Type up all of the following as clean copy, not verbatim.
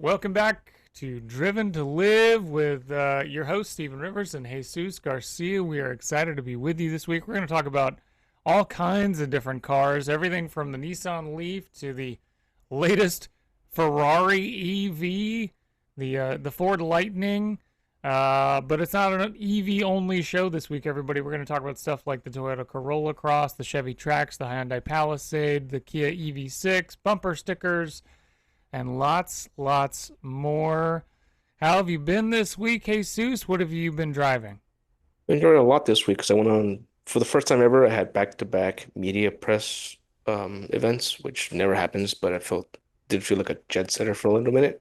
Welcome back to Driven to Live with your host, Stephen Rivers and Jesus Garcia. We are excited to be with you this week. We're going to talk about all kinds of different cars, everything from the Nissan Leaf to the latest Ferrari EV, the Ford Lightning. But it's not an EV only show this week, everybody. We're going to talk about stuff like the Toyota Corolla Cross, the Chevy Trax, the Hyundai Palisade, the Kia EV6, bumper stickers, and lots more. How have you been this week, Jesus? What have you been driving? I enjoyed it a lot this week because I went on for the first time ever. I had back-to-back media press events, which never happens, but I did feel like a jet setter for a little minute.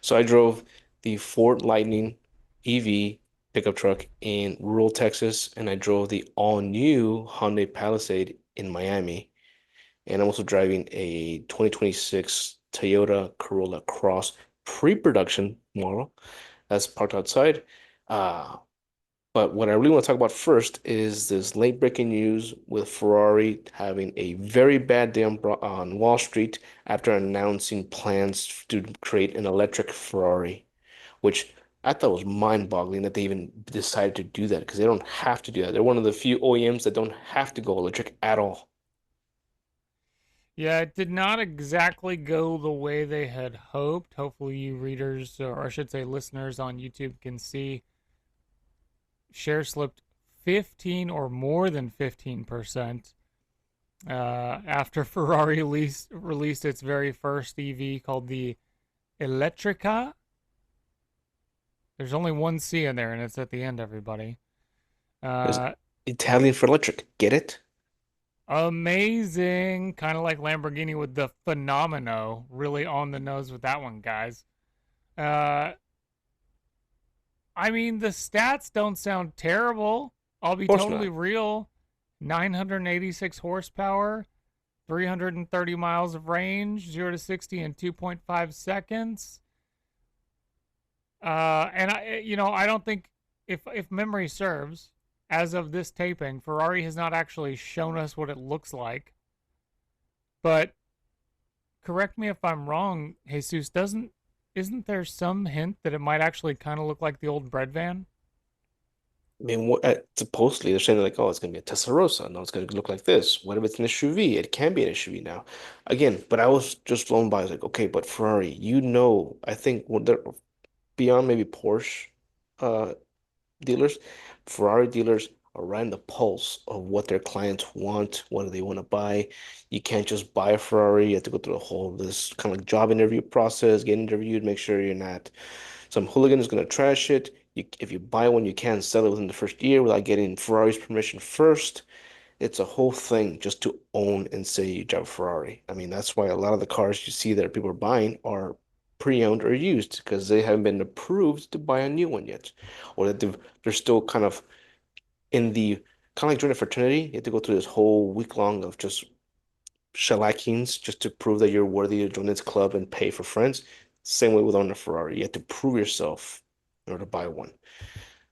So I drove the Ford Lightning EV pickup truck in rural Texas, and I drove the all-new Hyundai Palisade in Miami. And I'm also driving a 2026 Toyota Corolla Cross pre-production model that's parked outside. Uh, but what I really want to talk about first is this late breaking news with Ferrari having a very bad day on Wall Street after announcing plans to create an electric Ferrari, which I thought was mind-boggling that they even decided to do that because they don't have to do that. They're one of the few OEMs that don't have to go electric at all. Yeah, it did not exactly go the way they had hoped. Hopefully, you readers, or I should say listeners on YouTube, can see shares slipped 15 or more than 15% after Ferrari released its very first EV called the Elettrica. There's only one C in there, and it's at the end, everybody. It's Uh, Italian for electric. Get it? Amazing. Kind of like Lamborghini with the Fenomeno. Really on the nose with that one, guys. Uh, I mean, the stats don't sound terrible. I'll be Of course totally not. real. 986 horsepower, 330 miles of range, 0 to 60 in 2.5 seconds. And I don't think, if memory serves, as of this taping, Ferrari has not actually shown us what it looks like. But correct me if I'm wrong, Jesus. Doesn't Isn't there some hint that it might actually kind of look like the old bread van? I mean, supposedly they're saying like, oh, it's gonna be a Testarossa. No, it's gonna look like this. What if it's an SUV? It can be an SUV now. Again, but I was just blown by. I was like, okay, but Ferrari, I think when they're beyond maybe Porsche uh dealers, Ferrari dealers are right in the pulse of what their clients want, what do they want to buy. You can't just buy a Ferrari. You have to go through the whole this kind of like job interview process, get interviewed, make sure you're not some hooligan is going to trash it. If you buy one, you can't sell it within the first year without getting Ferrari's permission first. It's a whole thing just to own and say you drive a Ferrari. I mean, that's why a lot of the cars you see that people are buying are pre-owned or used because they haven't been approved to buy a new one yet, or that they're still kind of in the kind of like joining a fraternity. You have to go through this whole week long of just shellackings just to prove that you're worthy to join this club and pay for friends. Same way with owning a Ferrari. You have to prove yourself in order to buy one.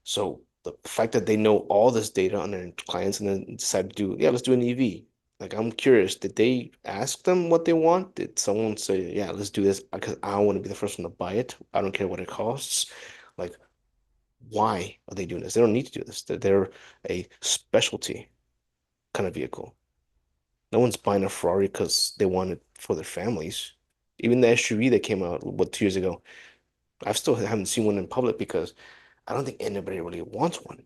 So the fact that they know all this data on their clients and then decide to do, yeah, let's do an EV. Like, I'm curious, did they ask them what they want? Did someone say, yeah, let's do this because I want to be the first one to buy it. I don't care what it costs. Like, why are they doing this? They don't need to do this. They're a specialty kind of vehicle. No one's buying a Ferrari because they want it for their families. Even the SUV that came out, what, 2 years ago, I still haven't seen one in public because I don't think anybody really wants one.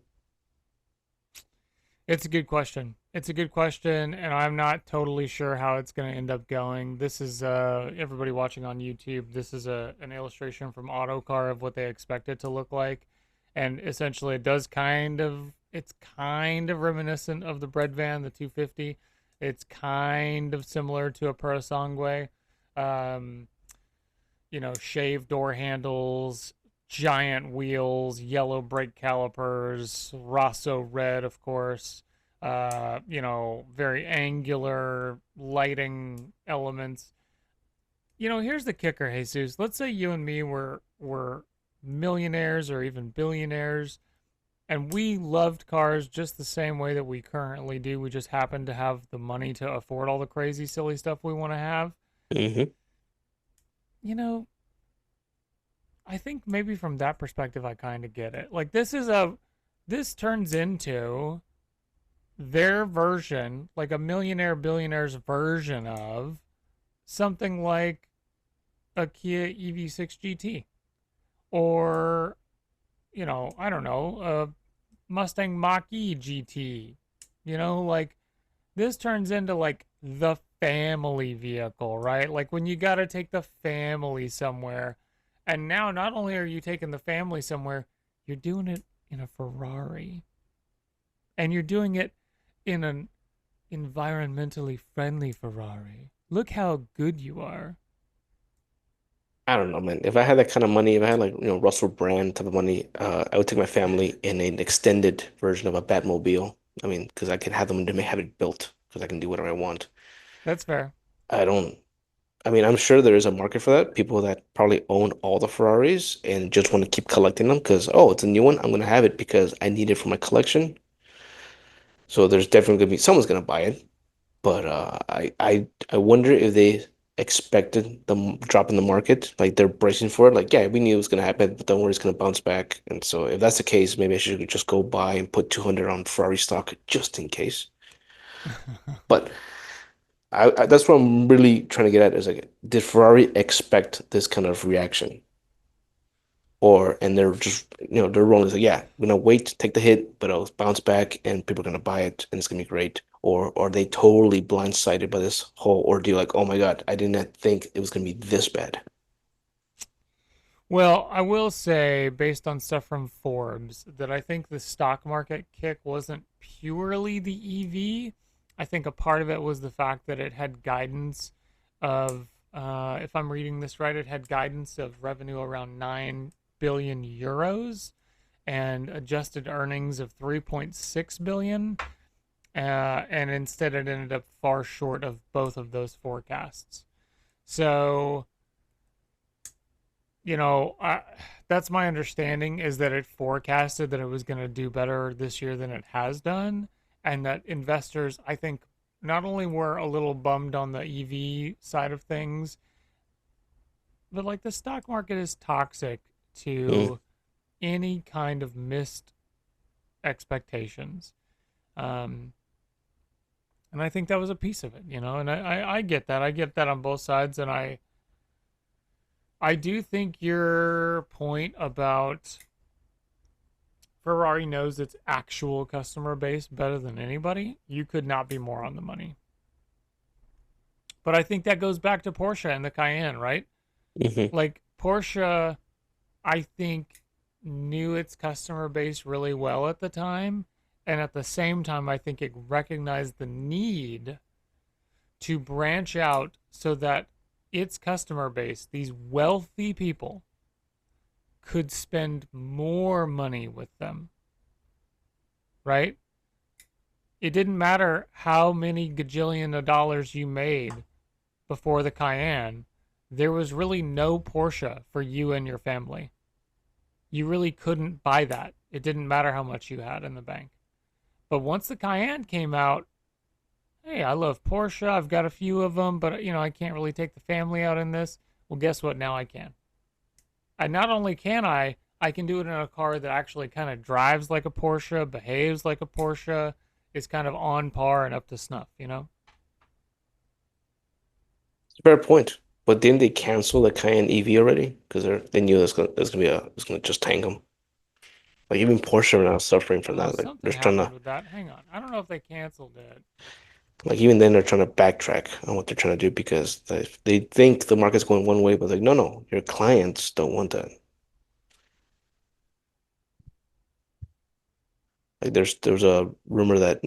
It's a good question. It's a good question, and I'm not totally sure how it's going to end up going. This is everybody watching on YouTube. This is an illustration from Autocar of what they expect it to look like, and essentially, it's kind of reminiscent of the bread van, the 250. It's kind of similar to a Parasangue. Um, shaved door handles, giant wheels, yellow brake calipers, Rosso red, of course. Very angular lighting elements. Here's the kicker, Jesus. Let's say you and me were millionaires or even billionaires, and we loved cars just the same way that we currently do. We just happen to have the money to afford all the crazy, silly stuff we want to have. Hmm. You know, I think maybe from that perspective, I kind of get it. Like this turns into their version, like a millionaire billionaire's version of something like a Kia EV6 GT or, I don't know, a Mustang Mach-E GT. Like this turns into like the family vehicle, right? Like when you got to take the family somewhere. And now not only are you taking the family somewhere, you're doing it in a Ferrari. And you're doing it in an environmentally friendly Ferrari. Look how good you are. I don't know, man. If I had that kind of money, if I had like, Russell Brand type of money, I would take my family in an extended version of a Batmobile. I mean, because I can have them to have it built because I can do whatever I want. That's fair. I don't, I mean, I'm sure there is a market for that. People that probably own all the Ferraris and just want to keep collecting them because, oh, it's a new one. I'm going to have it because I need it for my collection. So there's definitely going to be someone's going to buy it. But I wonder if they expected the drop in the market, like they're bracing for it. Like, yeah, we knew it was gonna happen, but don't worry, it's gonna bounce back. And so if that's the case, maybe I should just go buy and put 200 on Ferrari stock just in case. But that's what I'm really trying to get at is like, did Ferrari expect this kind of reaction? Or and they're just they're rolling like yeah we're gonna wait take the hit but it'll bounce back and people are gonna buy it and it's gonna be great or are they totally blindsided by this whole ordeal like oh my God I did not think it was gonna be this bad. Well, I will say, based on stuff from Forbes, that I think the stock market kick wasn't purely the EV. I think a part of it was the fact that it had guidance of, if I'm reading this right, it had guidance of revenue around 9 billion euros and adjusted earnings of 3.6 billion. And instead, it ended up far short of both of those forecasts. So that's my understanding is that it forecasted that it was going to do better this year than it has done. And that investors, I think, not only were a little bummed on the EV side of things, but like the stock market is toxic Mm, to any kind of missed expectations. Um, and I think that was a piece of it. And I get that. I get that on both sides. And I do think your point about Ferrari knows its actual customer base better than anybody. You could not be more on the money. But I think that goes back to Porsche and the Cayenne, right? hmm Like Porsche, I think knew its customer base really well at the time. And at the same time, I think it recognized the need to branch out so that its customer base, these wealthy people, could spend more money with them, right? It didn't matter how many gajillion of dollars you made before the Cayenne. There was really no Porsche for you and your family. You really couldn't buy that. It didn't matter how much you had in the bank. But once the Cayenne came out, hey, I love Porsche. I've got a few of them, but I can't really take the family out in this. Well, guess what? Now I can. And not only can I can do it in a car that actually kind of drives like a Porsche, behaves like a Porsche, is kind of on par and up to snuff. it's a fair point but didn't they cancel the Cayenne EV already because they knew there's gonna be a it's gonna just tank them like even Porsche are now suffering from Oh, that like they're something trying happened to with that. Hang on. I don't know if they canceled it. like even then they're trying to backtrack on what they're trying to do because they think the market's going one way but like no your clients don't want that. Like there's a rumor that,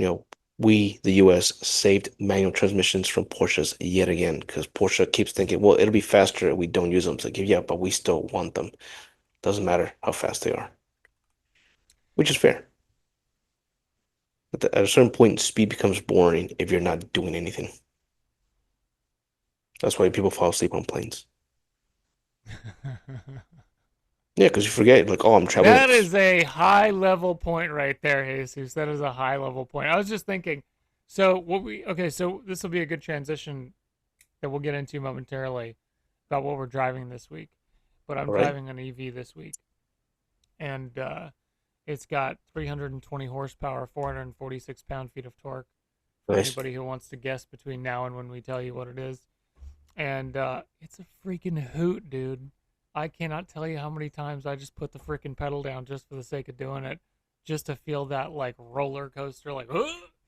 we, the US, saved manual transmissions from Porsches yet again because Porsche keeps thinking, well, it'll be faster if we don't use them. It's like, yeah, but we still want them. Doesn't matter how fast they are, which is fair. But at a certain point, speed becomes boring if you're not doing anything. That's why people fall asleep on planes. Yeah, because you forget, like, oh, I'm traveling That at is a high level point right there, Jesus. That is a high level point. I was just thinking, so this will be a good transition that we'll get into momentarily about what we're driving this week. but I'm All right. driving an EV this week, and it's got 320 horsepower, 446 pound-feet of torque. For Nice. anybody who wants to guess between now and when we tell you what it is, and it's a freaking hoot, dude. I cannot tell you how many times I just put the freaking pedal down just for the sake of doing it, just to feel that like roller coaster, like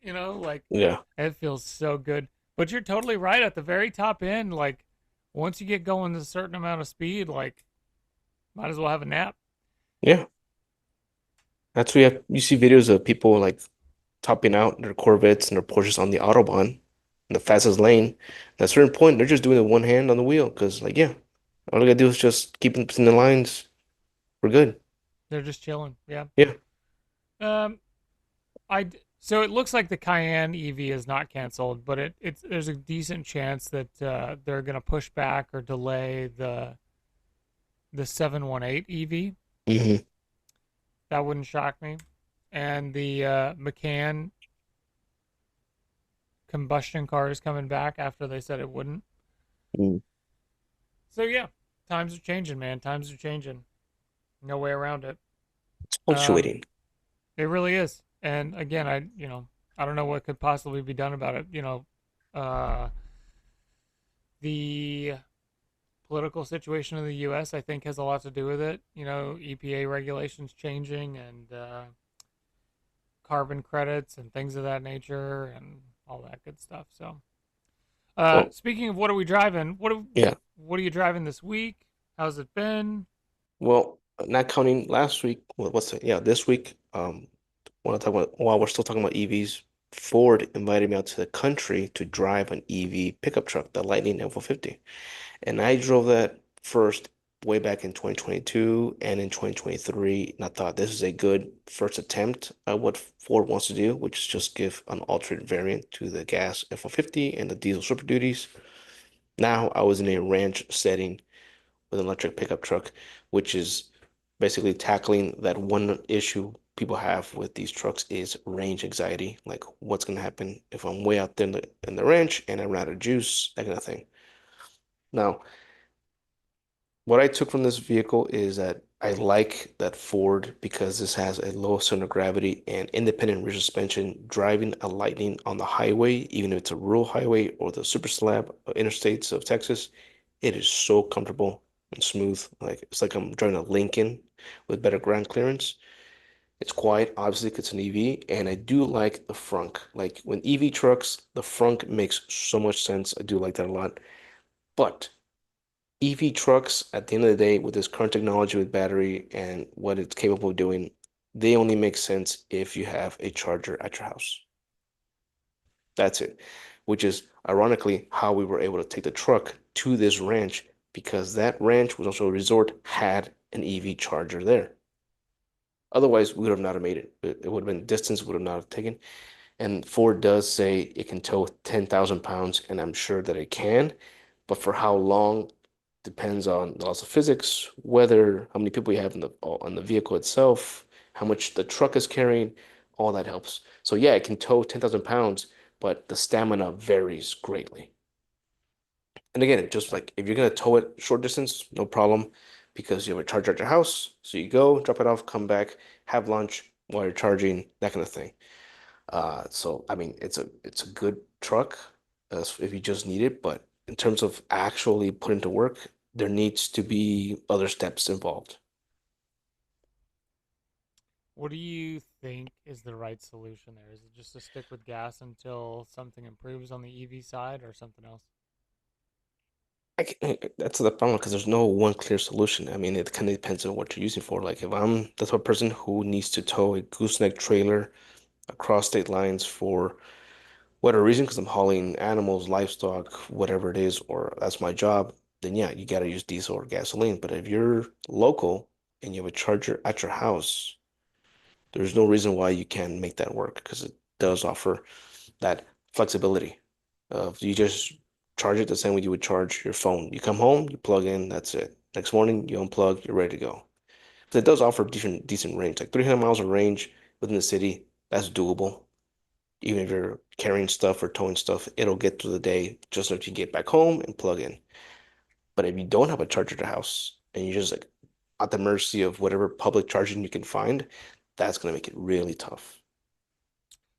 like Yeah. it feels so good. But you're totally right. At the very top end, like once you get going a certain amount of speed, like might as well have a nap. Yeah. That's where you see videos of people like topping out their Corvettes and their Porsches on the Autobahn in the fastest lane. At a certain point, they're just doing it one hand on the wheel because, like, yeah, all I gotta do is just keep in between the lines. We're good. They're just chilling. Yeah. Yeah. Um, so it looks like the Cayenne EV is not canceled, but it's there's a decent chance that they're gonna push back or delay the 718 EV. Hmm. That wouldn't shock me. And the Macan combustion car is coming back after they said it wouldn't. So yeah, times are changing, man. Times are changing. No way around it. It's Um, fluctuating. it really is. And again, I don't know what could possibly be done about it. Uh, the political situation in the U.S. I think has a lot to do with it. EPA regulations changing and carbon credits and things of that nature and all that good stuff. So, Well, speaking of what are we driving? yeah. What are you driving this week? How's it been? Well, not counting last week. What's it? Yeah, this week. Want to talk about while we're still talking about EVs, Ford invited me out to the country to drive an EV pickup truck, the Lightning F-150. And I drove that first way back in 2022 and in 2023. And I thought this is a good first attempt at what Ford wants to do, which is just give an alternate variant to the gas F-150 and the diesel Super Duties. Now I was in a ranch setting with an electric pickup truck, which is basically tackling that one issue people have with these trucks is range anxiety. Like what's gonna happen if I'm way out there in the ranch and I run out of juice, that kind of thing. Now, what I took from this vehicle is that I like that Ford because this has a low center of gravity and independent rear suspension. Driving a Lightning on the highway, even if it's a rural highway or the super slab interstates of Texas, it is so comfortable and smooth. Like it's like I'm driving a Lincoln with better ground clearance. It's quiet, obviously, 'cause it's an EV, and I do like the frunk. Like when EV trucks, the frunk makes so much sense. I do like that a lot. But EV trucks, at the end of the day, with this current technology with battery and what it's capable of doing, they only make sense if you have a charger at your house. That's it. Which is ironically how we were able to take the truck to this ranch because that ranch was also a resort, had an EV charger there. Otherwise, we would have not have made it. It would have been distance would have not have taken. And Ford does say it can tow 10,000 pounds, and I'm sure that it can. But for how long depends on the laws of physics, weather, how many people you have in the vehicle itself, how much the truck is carrying, all that helps. So yeah, it can tow 10,000 pounds, but the stamina varies greatly. And again, just like if you're gonna tow it short distance, no problem, because you have a charger at your house. So you go, drop it off, come back, have lunch while you're charging, that kind of thing. So I mean, it's a good truck if you just need it, but in terms of actually putting to work, there needs to be other steps involved. What do you think is the right solution there? Is it just to stick with gas until something improves on the EV side or something else? That's the problem because there's no one clear solution. I mean, it kind of depends on what you're using for. Like if I'm the type of person who needs to tow a gooseneck trailer across state lines for whatever reason, because I'm hauling animals, livestock, whatever it is, or that's my job, then yeah, you got to use diesel or gasoline. But if you're local and you have a charger at your house, there's no reason why you can't make that work because it does offer that flexibility of you just charge it the same way you would charge your phone. You come home, you plug in, that's it. Next morning, you unplug, you're ready to go. But it does offer decent range, like 300 miles of range within the city. That's doable. Even if you're carrying stuff or towing stuff, it'll get through the day just so that you get back home and plug in. But if you don't have a charger at the house, and you're just like at the mercy of whatever public charging you can find, that's gonna make it really tough.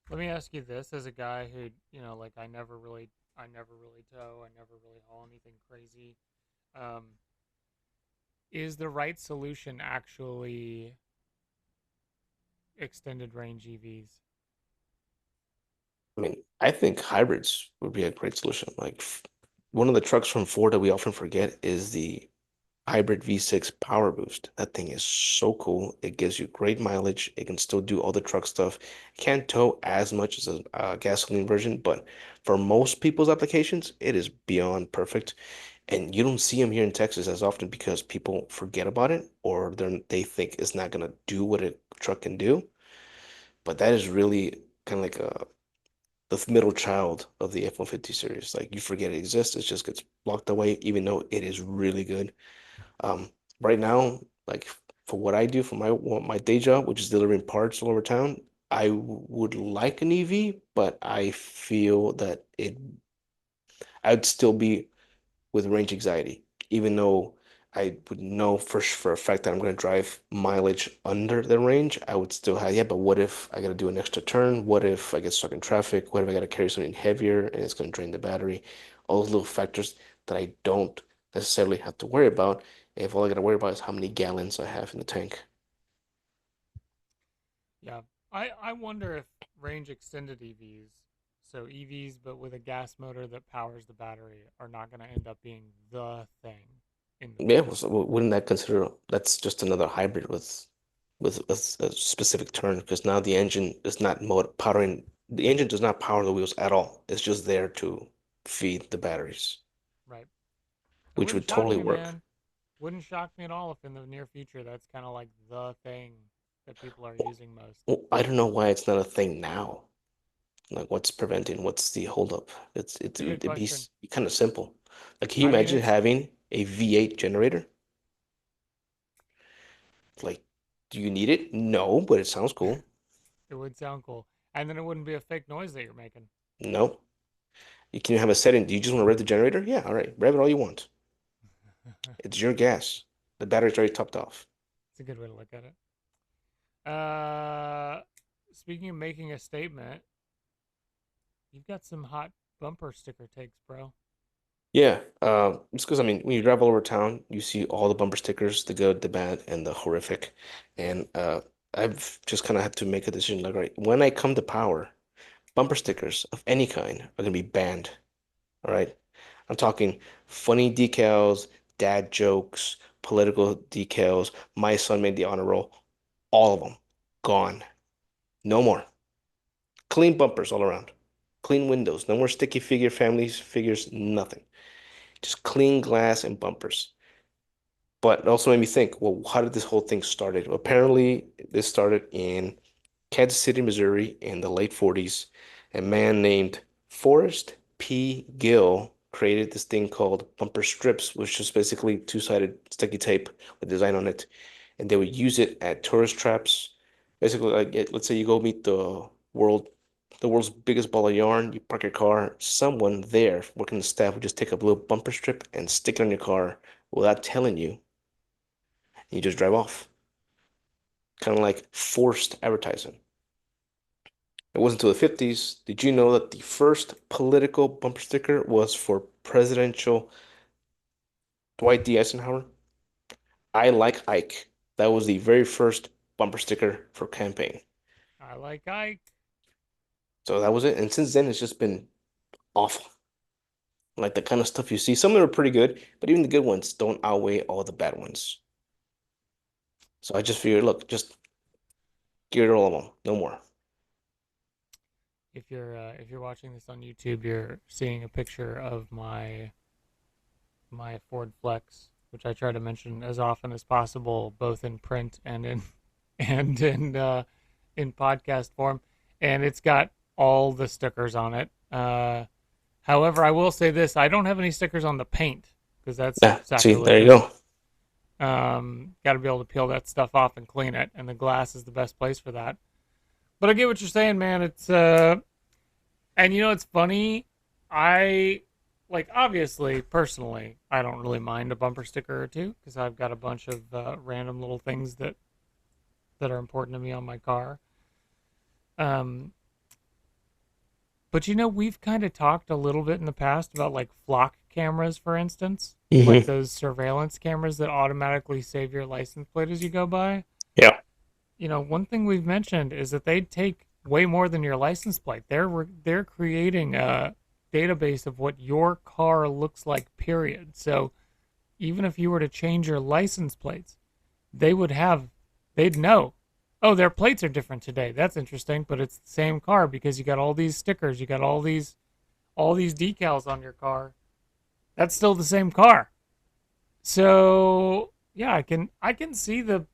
Let me ask you this: as a guy who, like I never really tow, I never really haul anything crazy. Um, is the right solution actually extended range EVs? I mean, I think hybrids would be a great solution. Like one of the trucks from Ford that we often forget is the hybrid V6 Power Boost. That thing is so cool. It gives you great mileage. It can still do all the truck stuff. It can't tow as much as a gasoline version, but for most people's applications, it is beyond perfect. And you don't see them here in Texas as often because people forget about it or they think it's not gonna do what a truck can do. But that is really kind of like the middle child of the F-150 series. Like you forget it exists, it just gets blocked away, even though it is really good. Um, right now, like for what I do for my day job, which is delivering parts all over town, I would like an EV, but I feel that I'd still be with range anxiety, even though I would know for a fact that I'm going to drive mileage under the range. I would still have, yeah, but what if I got to do an extra turn? What if I get stuck in traffic? What if I got to carry something heavier and it's going to drain the battery? All those little factors that I don't necessarily have to worry about if all I got to worry about is how many gallons I have in the tank. Yeah, I wonder if range extended EVs, so EVs but with a gas motor that powers the battery, are not going to end up being the thing in the Yeah, well, future. so wouldn't that consider that's just another hybrid with a specific turn because now the engine is not powering the engine does not power the wheels at all. It's just there to feed the batteries, Right. It which wouldn't would shock totally me, work. man. Wouldn't shock me at all if in the near future that's kind of like the thing that people are Well, using most. I don't know why it's not a thing now. Like what's preventing? What's the holdup? It's a good It'd be question. kind of simple. Like can you I mean, imagine it's having a V8 generator? Like, do you need it? No, but it sounds cool. it would sound cool, and then it wouldn't be a fake noise that you're making. No. You can have a setting. Do you just want to rev the generator? Yeah, all right. Rev it all you want. It's your gas. The battery's already topped off. It's a good way to look at it. Speaking of making a statement, you've got some hot bumper sticker takes, bro. Yeah, it's because I mean, when you drive all over town, you see all the bumper stickers, the good, the bad, and the horrific. And I've just kind of had to make a decision. Like, right, when I come to power, bumper stickers of any kind are gonna be banned. All right, I'm talking funny decals, dad jokes, political decals. My son made the honor roll. All of them gone. No more. Clean bumpers all around. Clean windows. No more sticky families, figures, nothing. Just clean glass and bumpers. But it also made me think, well, how did this whole thing started? Well, apparently, this started in Kansas City, Missouri in the late 40s. A man named Forrest P. Gill created this thing called bumper strips, which is basically two-sided sticky tape with design on it. And they would use it at tourist traps. Basically, like let's say you go meet the world's biggest ball of yarn, you park your car, someone there working the staff would just take a little bumper strip and stick it on your car without telling you, and you just drive off. Kind of like forced advertising. It wasn't until the 50s. Did you know that the first political bumper sticker was for presidential Dwight D. Eisenhower? I like Ike. That was the very first bumper sticker for campaign. I like Ike. So that was it. And since then, it's just been awful. Like the kind of stuff you see. Some of them are pretty good, but even the good ones don't outweigh all the bad ones. So I just figured, look, just get rid of all of them. No more. If you're watching this on YouTube, you're seeing a picture of my Ford Flex, which I try to mention as often as possible, both in print and in and in podcast form. And it's got all the stickers on it. However, I will say this: I don't have any stickers on the paint because that's Yeah, see, there you sacrilegious. go. Got to be able to peel that stuff off and clean it, and the glass is the best place for that. But I get what you're saying, man. It's and it's funny. I like obviously, personally, I don't really mind a bumper sticker or two because I've got a bunch of random little things that are important to me on my car. Um, but we've kind of talked a little bit in the past about like flock cameras, for instance, like Hmm. those surveillance cameras that automatically save your license plate as you go by. Yeah. One thing we've mentioned is that they take way more than your license plate. They're creating a database of what your car looks like, period. So even if you were to change your license plates, they would have they'd know. Oh, their plates are different today. That's interesting, but it's the same car because you got all these stickers, you got all these decals on your car. That's still the same car. So, yeah, I can see the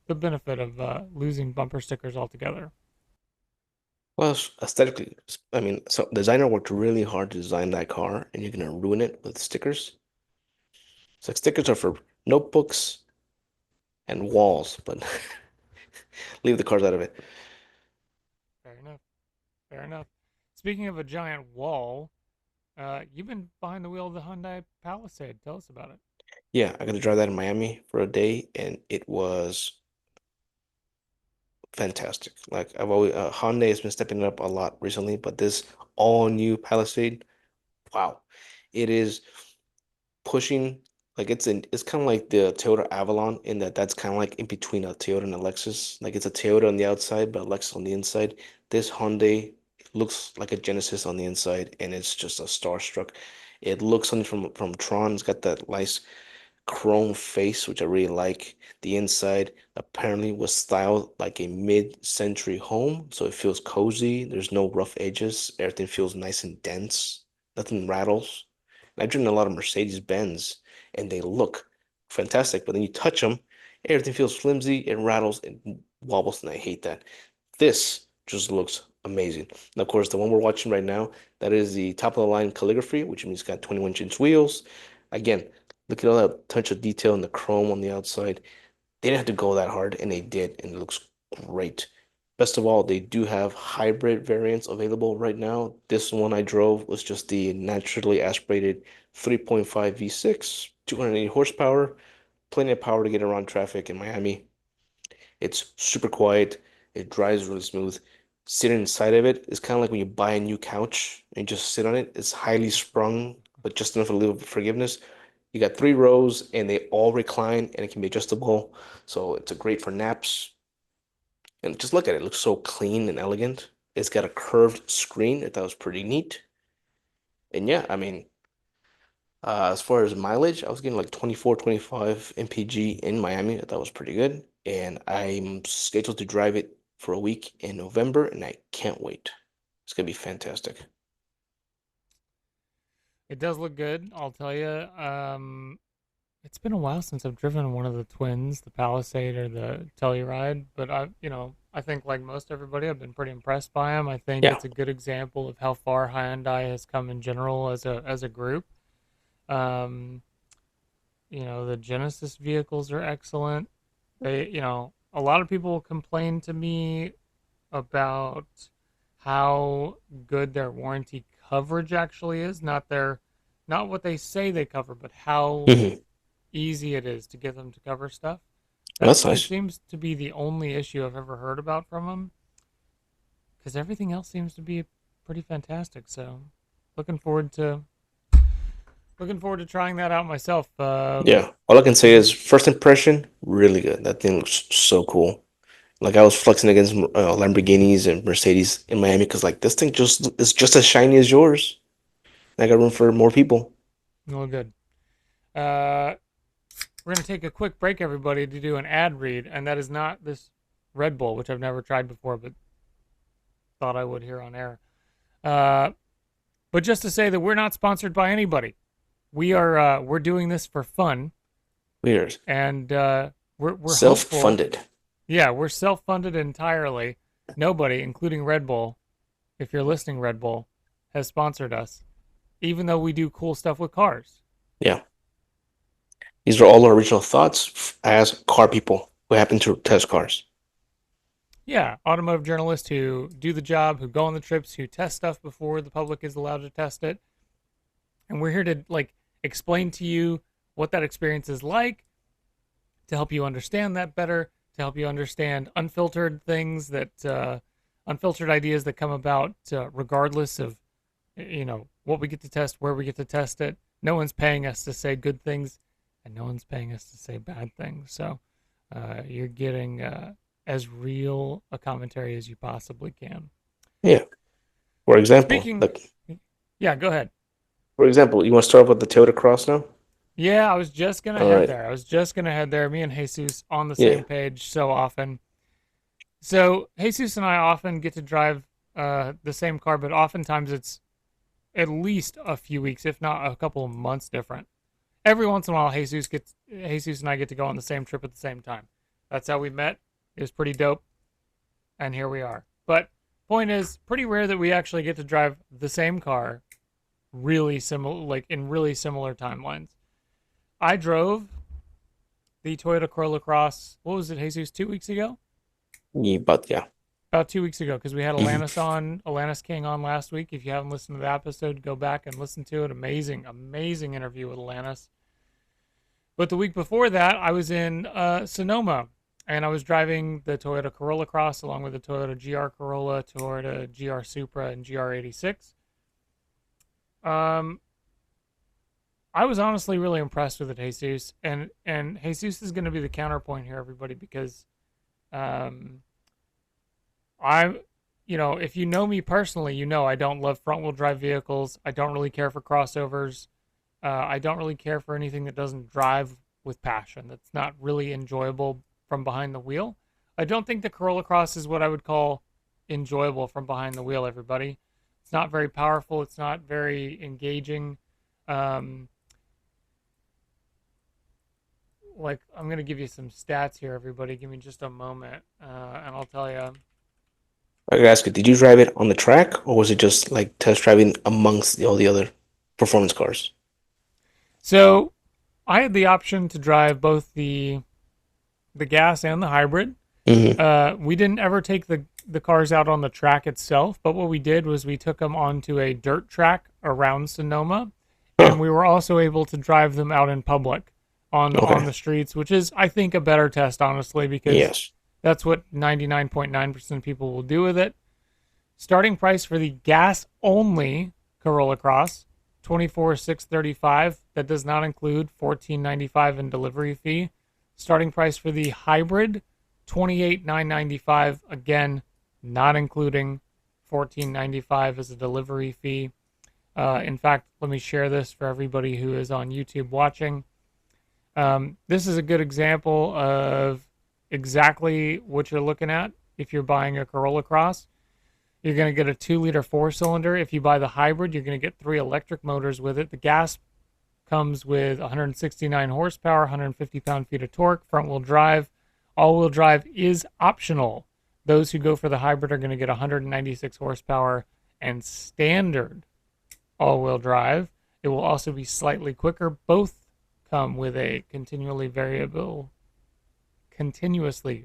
benefit of losing bumper stickers altogether. Well, aesthetically, I mean, so designer worked really hard to design that car, and you're gonna ruin it with stickers. It's like stickers are for notebooks and walls, but leave the cars out of it. Fair enough. Fair enough. Speaking of a giant wall, you've been behind the wheel of the Hyundai Palisade. Tell us about it. Yeah, I got to drive that in Miami for a day, and it was fantastic. Like I've always, Hyundai has been stepping it up a lot recently, but this all new Palisade, wow, it is pushing like it's kind of like the Toyota Avalon in that that's kind of like in between a Toyota and a Lexus. Like it's a Toyota on the outside, but a Lexus on the inside. This Hyundai looks like a Genesis on the inside, and it's just a starstruck. It looks something from Tron. It's got that nice chrome face, which I really like. The inside apparently was styled like a mid-century home, so it feels cozy. There's no rough edges. Everything feels nice and dense. Nothing rattles. And I've driven a lot of Mercedes Benz, and they look fantastic, but then you touch them, everything feels flimsy, it rattles, it wobbles, and I hate that. This just looks amazing. And of course, the one we're watching right now, that is the top of the line calligraphy, which means it's got 21-inch wheels. Again, look at all that touch of detail in the chrome on the outside. They didn't have to go that hard, and they did, and it looks great. Best of all, they do have hybrid variants available right now. This one I drove was just the naturally aspirated 3.5 V6, 280 horsepower, plenty of power to get around traffic in Miami. It's super quiet. It drives really smooth. Sitting inside of it is kind of like when you buy a new couch and just sit on it. It's highly sprung, but just enough for a little forgiveness. You got 3 rows and they all recline and it can be adjustable. So it's a great for naps. And just look at it. It looks so clean and elegant. It's got a curved screen. I thought was pretty neat. And yeah, I mean, as far as mileage, I was getting like 24, 25 mpg in Miami. I thought was pretty good. And I'm scheduled to drive it for a week in November, and I can't wait. It's gonna be fantastic. It does look good, I'll tell you. It's been a while since I've driven one of the twins, the Palisade or the Telluride, but I think like most everybody, I've been pretty impressed by them. I think Yeah. it's a good example of how far Hyundai has come in general as a group. Um, the Genesis vehicles are excellent. A lot of people complain to me about how good their warranty coverage actually is, not what they say they cover, but how Hmm. easy it is to get them to cover stuff. That's That nice. seems to be the only issue I've ever heard about from them, because everything else seems to be pretty fantastic. So, looking forward to looking forward to trying that out myself. Yeah. All I can say Is it is first impression, really good. That thing looks so cool. Like I was flexing against Lamborghinis and Mercedes in Miami because like this thing just is just as shiny as yours. I got room for more people. all good? Uh, we're gonna take a quick break, everybody, to do an ad read, and that is not this Red Bull, which I've never tried before, but thought I would here on air. Uh, but just to say that we're not sponsored by anybody. We're doing this for fun, Weird. and we're hopeful. Self-funded. Yeah, we're self funded entirely. Nobody, including Red Bull, if you're listening, Red Bull, has sponsored us, even though we do cool stuff with cars. Yeah. These are all our original thoughts as car people who happen to test cars. Yeah, automotive journalists who do the job, who go on the trips, who test stuff before the public is allowed to test it. And we're here to like explain to you what that experience is like, to help you understand that better, to help you understand unfiltered things that unfiltered ideas that come about regardless of what we get to test, where we get to test it. No one's paying us to say good things, and no one's paying us to say bad things. So you're getting as real a commentary as you possibly can. Yeah. For example, Speaking, look, yeah, go ahead. for example, you want to start off with the Toyota Cross now? Yeah, I was just gonna All head right. there. I was just gonna head there. Me and Jesus on the Yeah. same page so often. So Jesus and I often get to drive the same car, but oftentimes it's at least a few weeks, if not a couple of months different. Every once in a while, Jesus and I get to go on the same trip at the same time. That's how we met. It was pretty dope, and here we are. But point is, pretty rare that we actually get to drive the same car, really similar, like in really similar timelines. I drove the Toyota Corolla Cross. What was it, Jesus? 2 weeks ago? Yeah, but yeah. About 2 weeks ago, because we had Mhm. Alanis King on last week. If you haven't listened to the episode, go back and listen to it. Amazing, amazing interview with Alanis. But the week before that, I was in Sonoma, and I was driving the Toyota Corolla Cross along with the Toyota GR Corolla, Toyota GR Supra, and GR86. Um, I was honestly really impressed with it, Jesus, and Jesus is going to be the counterpoint here, everybody, because um, I, if you know me personally, I don't love front wheel drive vehicles. I don't really care for crossovers. I don't really care for anything that doesn't drive with passion. That's not really enjoyable from behind the wheel. I don't think the Corolla Cross is what I would call enjoyable from behind the wheel, everybody. It's not very powerful. It's not very engaging. Um, like, I'm going to give you some stats here, everybody. Give me just a moment, and I'll tell you. I gotta ask you, did you drive it on the track or was it just like test driving amongst all the other performance cars? So I had the option to drive both the gas and the hybrid. Hmm. We didn't ever take the cars out on the track itself, but what we did was we took them onto a dirt track around Sonoma, and Huh. we were also able to drive them out in public on Okay. the streets, which is I think a better test, honestly, because Yes. that's what 99.9% of people will do with it. Starting price for the gas only Corolla Cross, 24,635. That does not include 14.95 in delivery fee. Starting price for the hybrid, 28,995. Again, not including 14.95 as a delivery fee. In fact, let me share this for everybody who is on YouTube watching. This is a good example of exactly what you're looking at if you're buying a Corolla Cross. You're going to get a 2-liter 4-cylinder. If you buy the hybrid, you're going to get 3 electric motors with it. The gas comes with 169 horsepower, 150 pound-feet of torque, front-wheel drive. All-wheel drive is optional. Those who go for the hybrid are going to get 196 horsepower and standard all-wheel drive. It will also be slightly quicker. Both come with a continuously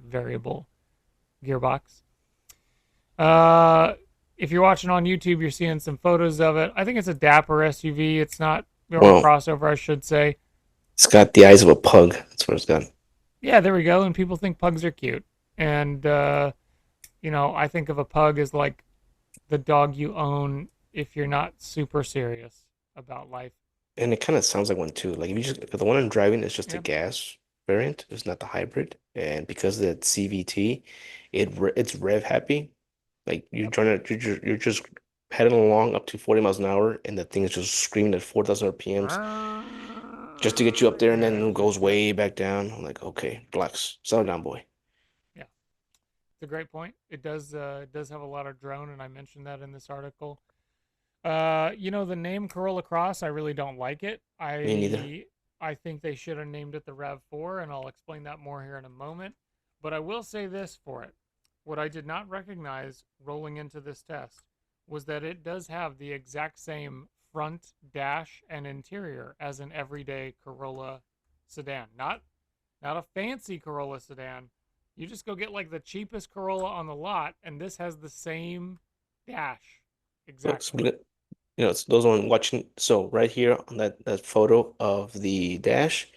variable gearbox. Uh, if you're watching on YouTube, you're seeing some photos of it. I think it's a dapper SUV. It's not, or a Well, crossover, I should say. it's got the eyes of a pug. That's what it's got. Yeah, there we go. And people think pugs are cute. And, I think of a pug as like the dog you own if you're not super serious about life. And it kind of sounds like one too. Like if you just the one I'm driving is just a Yeah. gas variant. It's not the hybrid. And because of that CVT, it's rev happy. Like you're Yep. trying to you're just heading along up to 40 miles an hour and the thing is just screaming at 4,000 RPMs just to get you up there and then Yeah. it Yep. goes Yep. way back down. I'm like, okay, relax. Settle down, boy. Yeah. It's a great point. It does have a lot of drone, and I mentioned that in this article. The name Corolla Cross, I really don't like it. Me neither. I think they should have named it the RAV4, and I'll explain that more here in a moment. But I will say this for it. What I did not recognize rolling into this test was that it does have the exact same front dash and interior as an everyday Corolla sedan. Not a fancy Corolla sedan. You just go get like the cheapest Corolla on the lot, and this has the same dash Oh, exactly. it's those one watching. So right here on that photo of the dash,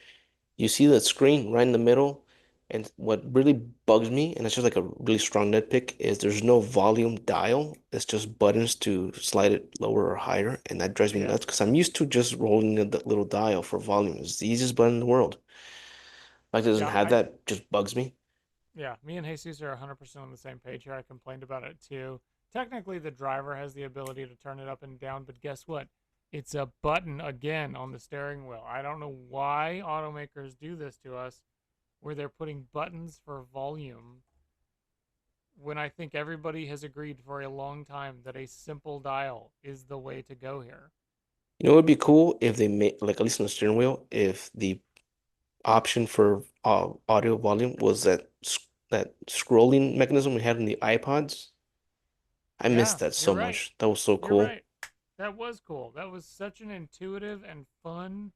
you see the screen right in the middle. And what really bugs me, and it's just like a really strong nitpick, is there's no volume dial. It's just buttons to slide it lower or higher, and that drives me Yeah. nuts because I'm used to just rolling the little dial for volume. It's the easiest button in the world. Like it doesn't Yeah, have I that, just bugs me. yeah, me and Jesus are 100% on the same page here. I complained about it too. Technically, the driver has the ability to turn it up and down, but guess what? It's a button again on the steering wheel. I don't know why automakers do this to us, where they're putting buttons for volume when I think everybody has agreed for a long time that a simple dial is the way to go here. You know, it would be cool if they made, like, at least on the steering wheel, if the option for audio volume was that scrolling mechanism we had in the iPods. I missed Yeah, that you're so right. much. That was so You're cool. right. That was cool. That was such an intuitive and fun.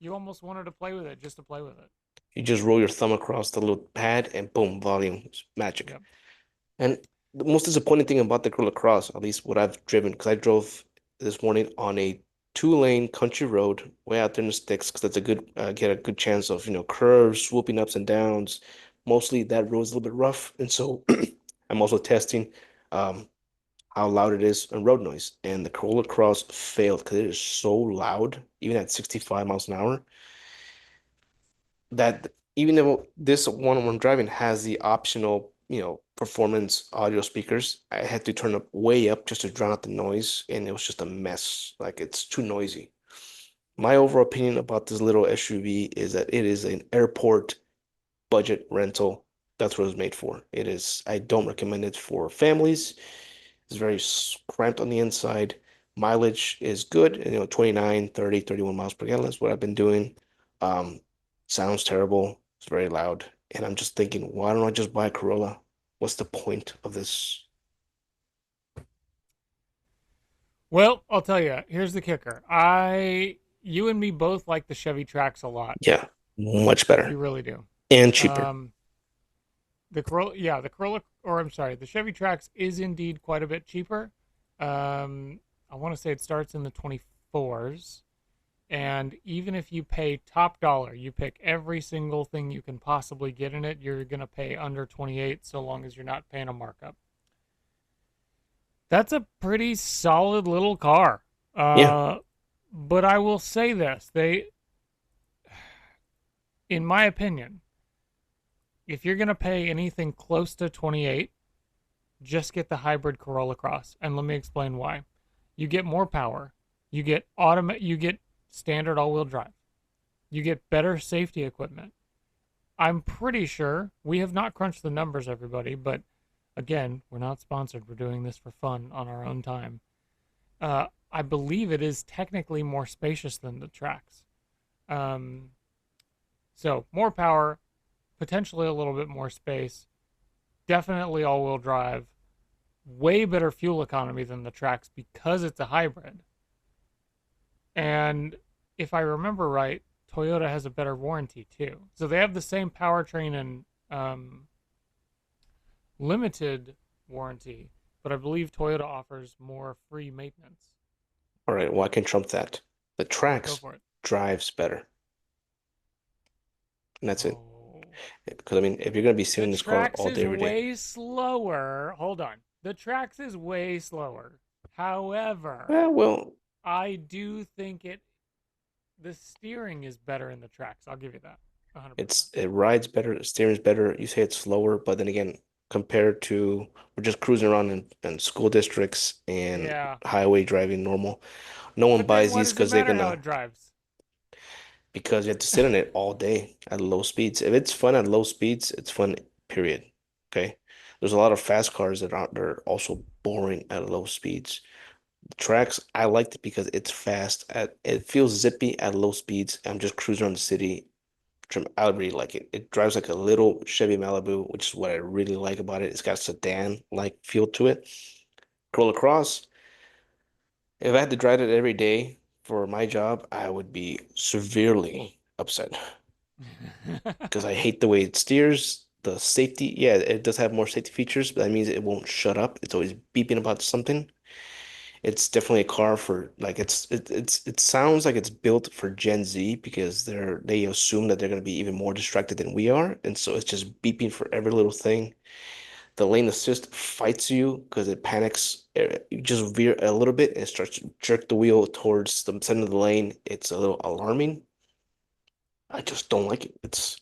You almost wanted to play with it just to play with it. You just roll your thumb across the little pad and boom, volume. It's magic. Yep. And the most disappointing thing about the Gorilla Cross, at least what I've driven, because I drove this morning on a two-lane country road way out there in the sticks, because that's a good get a good chance of curves, swooping ups and downs. Mostly that road's a little bit rough, and so I'm also testing um, how loud it is and road noise. And the Corolla Cross failed because it is so loud, even at 65 miles an hour that even though this one I'm driving has the optional, performance audio speakers, I had to turn up way up just to drown out the noise, and it was just a mess. Like it's too noisy. My overall opinion about this little SUV is that it is an airport budget rental. That's what it was made for. It is, I don't recommend it for families. It's very cramped on the inside. Mileage is good, 29, 30, 31 miles per gallon is what I've been doing. Um, Sounds terrible. It's very loud. And I'm just thinking, why don't I just buy a Corolla? What's the point of this? Well, I'll tell you. Here's the kicker. You and me both like the Chevy Trax a lot. Yeah, much We better really do. and cheaper. Um, the Corolla, yeah, the Corolla, or I'm sorry, the Chevy Trax is indeed quite a bit cheaper. I want to say it starts in the 24s. And even if you pay top dollar, you pick every single thing you can possibly get in it, you're going to pay under 28 so long as you're not paying a markup. That's a pretty solid little car. Yeah, Uh, but I will say this, in my opinion, if you're going to pay anything close to 28, just get the hybrid Corolla Cross. And let me explain why. You get more power. You get standard all-wheel drive. You get better safety equipment. I'm pretty sure we have not crunched the numbers, everybody, but again, we're not sponsored. We're doing this for fun on our own time. I believe it is technically more spacious than the Trax. Um, so more power, potentially a little bit more space, definitely all-wheel drive, way better fuel economy than the Trax because it's a hybrid. And if I remember right, Toyota has a better warranty too. So they have the same powertrain and limited warranty, but I believe Toyota offers more free maintenance. all right. Well, I can trump that. The Go Trax for it. drives better, and that's it. Oh. Because I mean, if you're gonna be The sitting in this car Trax all day is every day, way slower. Hold on. The Trax is way slower. However, well, I do think the steering is better in the Trax. I'll give you that. 100%. it rides better, the steering's better. You say it's slower, but then again, compared to we're just cruising around in school districts and Yeah. highway driving normal. No one But then buys what these does it because they're matter how gonna it drives? because you have to sit in it all day at low speeds. If it's fun at low speeds, it's fun, period. Okay. There's a lot of fast cars that aren't they're also boring at low speeds. The tracks, I liked it because it's fast at it feels zippy at low speeds. I'm just cruising around the city. I really like it. It drives like a little Chevy Malibu, which is what I really like about it. It's got sedan-like feel to it. Corolla Cross, if I had to drive it every day for my job, I would be severely upset because I hate the way it steers. The safety, yeah, it does have more safety features, but that means it won't shut up. It's always beeping about something. It's definitely a car for like it sounds like it's built for Gen Z because they assume that they're going to be even more distracted than we are, and so it's just beeping for every little thing. The lane assist fights you because it panics. You just veer a little bit and it starts to jerk the wheel towards the center of the lane. It's a little alarming. I just don't like it.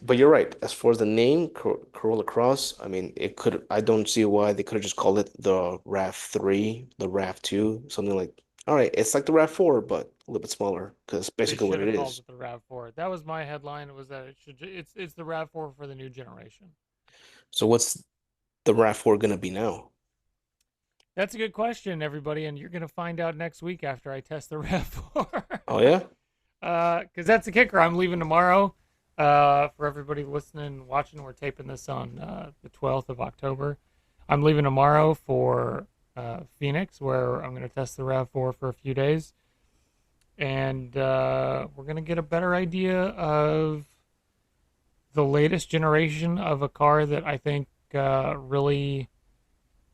But you're right. As far as the name Corolla Cross, I mean, it could. I don't see why they could have just called it the RAV3, the RAV2, something like. All right, it's like the RAV4, but a little bit smaller because They basically what should it have called is. it the Rav4. That was my headline. Was that it's the Rav4 for the new generation. So what's the RAV4 gonna be now? That's a good question, everybody, and you're gonna find out next week after I test the Rav4. Oh yeah, Because that's the kicker. I'm leaving tomorrow. For everybody listening and watching, we're taping this on the 12th of October. I'm leaving tomorrow for Phoenix, where I'm going to test the RAV4 for a few days. And we're going to get a better idea of the latest generation of a car that I think really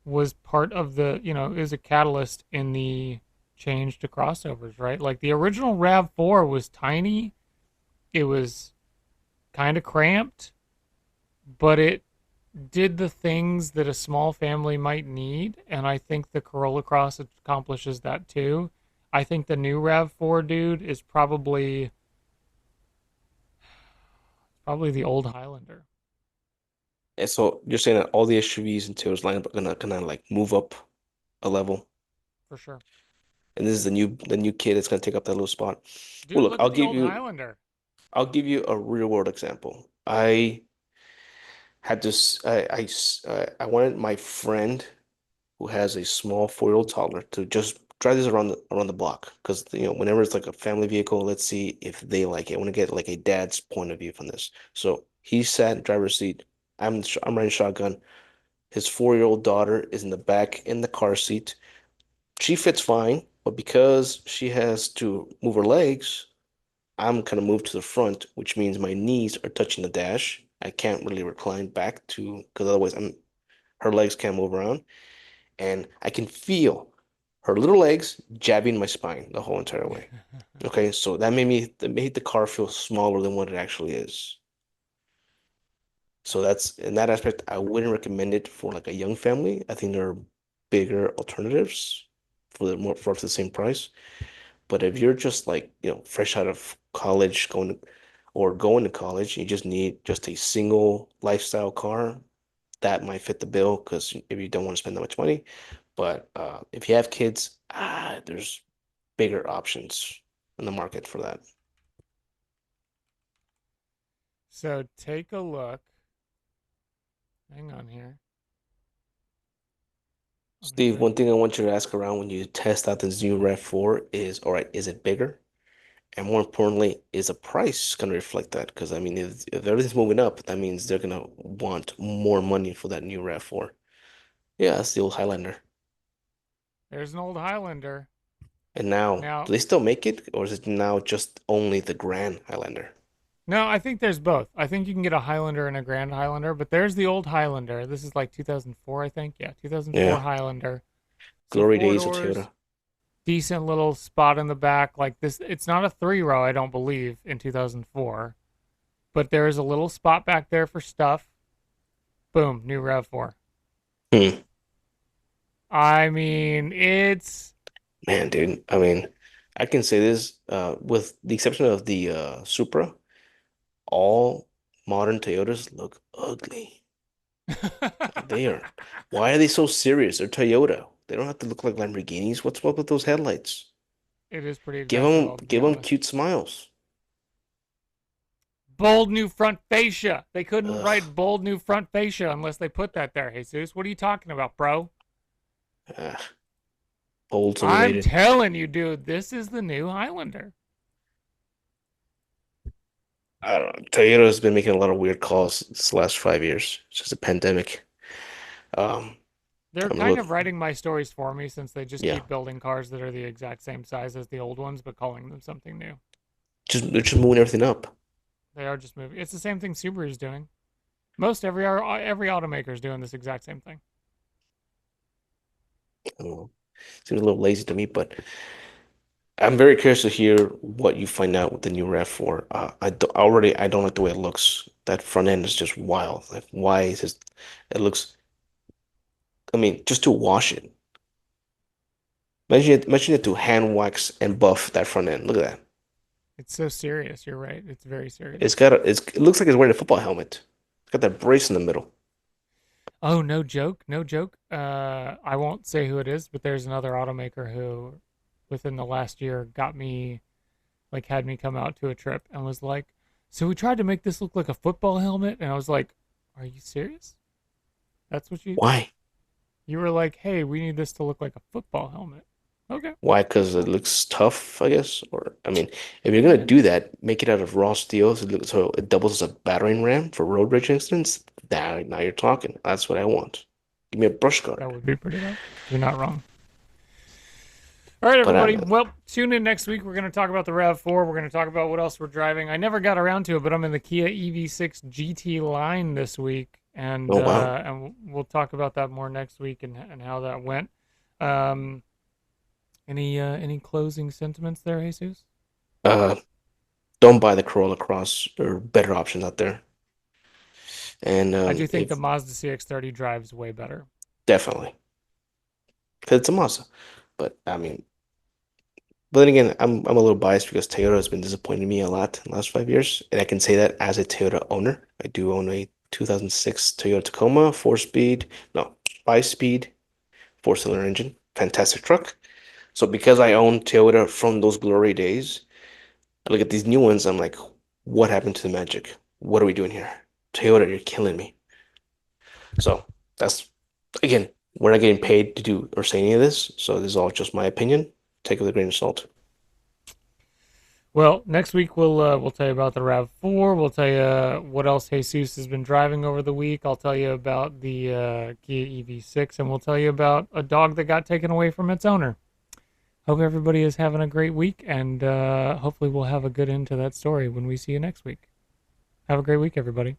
was part of is a catalyst in the change to crossovers, right? Like the original RAV4 was tiny, it was kind of cramped, but it did the things that a small family might need, and I think the Corolla Cross accomplishes that too. I think the new RAV4 dude is probably the old Highlander and so you're saying that all the SUVs in Taylor's lineup are gonna like move up a level, for sure. and this is the new kid that's gonna take up that little spot. Well, Dude, look, look at the old Highlander. I'll give you a real world example. Had this I wanted my friend who has a small 4-year-old toddler to just drive this around the block because whenever it's like a family vehicle, let's see if they like it. I want to get like a dad's point of view from this. So he sat in the driver's seat. I'm riding shotgun. His 4-year-old daughter is in the back in the car seat. She fits fine, but because she has to move her legs, I'm kind of moved to the front, which means my knees are touching the dash. I can't really recline back to because otherwise her legs can't move around, and I can feel her little legs jabbing my spine the whole entire way. Okay, so that made the car feel smaller than what it actually is. So that's in that aspect, I wouldn't recommend it for like a young family. I think there are bigger alternatives for the same price. But if you're just like, fresh out of college, going to college, you just need just a single lifestyle car, that might fit the bill because if you don't want to spend that much money. But if you have kids, there's bigger options in the market for that. So take a look. Hang on here. I'm going to Steve, try to one get. thing I want you to ask around when you test out this new RAV4 is, all right, is it bigger? And more importantly, is the price going to reflect that? Because I mean, if everything's moving up, that means they're going to want more money for that new RAV4. Yeah, that's the old Highlander. There's an old Highlander. And now, do Now, they still make it, or is it now just only the Grand Highlander? no, I think there's both. I think you can get a Highlander and a Grand Highlander, but there's the old Highlander. This is like 2004, I think. Yeah, 2004 Yeah, Highlander. So glory four days of doors, Toyota. decent little spot in the back. Like this, it's not a three row, I don't believe, in 2004, but there is a little spot back there for stuff. Boom, new Rav4. Hmm. I mean, it's Man, dude. I mean, I can say this, with the exception of the Supra, all modern Toyotas look ugly. Like they are. Why are they so serious? They're Toyota. They don't have to look like Lamborghinis. What's up with those headlights? it is pretty Give aggressive, them I'll be give them honest. cute smiles. Bold new front fascia. They couldn't Ugh. write bold new front fascia unless they put that there, Jesus. What are you talking about, bro? Ah, bold I'm simulated. telling you, dude, this is the new Highlander. I don't know. Toyota's been making a lot of weird calls this last 5 years. It's just a pandemic. Um, They're I mean, kind look, of writing my stories for me since they just yeah, keep building cars that are the exact same size as the old ones, but calling them something new. just they're just moving everything up. They are just moving. It's the same thing Subaru's doing. Most every automaker is doing this exact same thing. I don't know. Seems a little lazy to me, but I'm very curious to hear what you find out with the new RAV4. I don't like the way it looks. That front end is just wild. Like, why is this? It looks. I mean, just to wash it. Imagine it to hand wax and buff that front end. Look at that. It's so serious. You're right. It's very It's serious. got a. It looks like it's wearing a football helmet. It's got that brace in the middle. Oh, no joke. No joke. I won't say who it is, but there's another automaker who, within the last year, got me, like, had me come out to a trip and was like, so we tried to make this look like a football helmet. And I was like, are you serious? That's what Why? you were like, hey, we need this to look like a football helmet. Okay. Why? Because it looks tough, I guess. Or I mean, if you're gonna Yeah, do that, make it out of raw steel so it doubles as a battering ram for road rage incidents. Now you're talking. That's what I want. Give me a brush that guard. would be pretty dope. You're not wrong. All right, But everybody. Well, tune in next week. We're going to talk about the RAV4. We're going to talk about what else we're driving. I never got around to it, but I'm in the Kia EV6 GT line this week, oh wow. and we'll talk about that more next week and how that went. Um, any closing sentiments there, Jesus? Uh, don't buy the Corolla Cross. There are better options out there. And I do think the if Mazda CX-30 drives way better. definitely, because it's a Mazda. But I mean, but then again, I'm a little biased because Toyota has been disappointing me a lot in the last 5 years, and I can say that as a Toyota owner. I do own a 2006 Toyota Tacoma, four-speed, no, five-speed, four-cylinder engine, fantastic truck. So because I own Toyota from those glory days, I look at these new ones, I'm like, what happened to the magic? What are we doing here? Toyota, you're killing me. So that's again, we're not getting paid to do or say any of this, so this is all just my opinion. Take it with a grain of salt. Well, next week we'll tell you about the RAV4. We'll tell you what else Jesus has been driving over the week. I'll tell you about the Kia EV6, and we'll tell you about a dog that got taken away from its owner. Hope everybody is having a great week, and hopefully we'll have a good end to that story when we see you next week. Have a great week, everybody.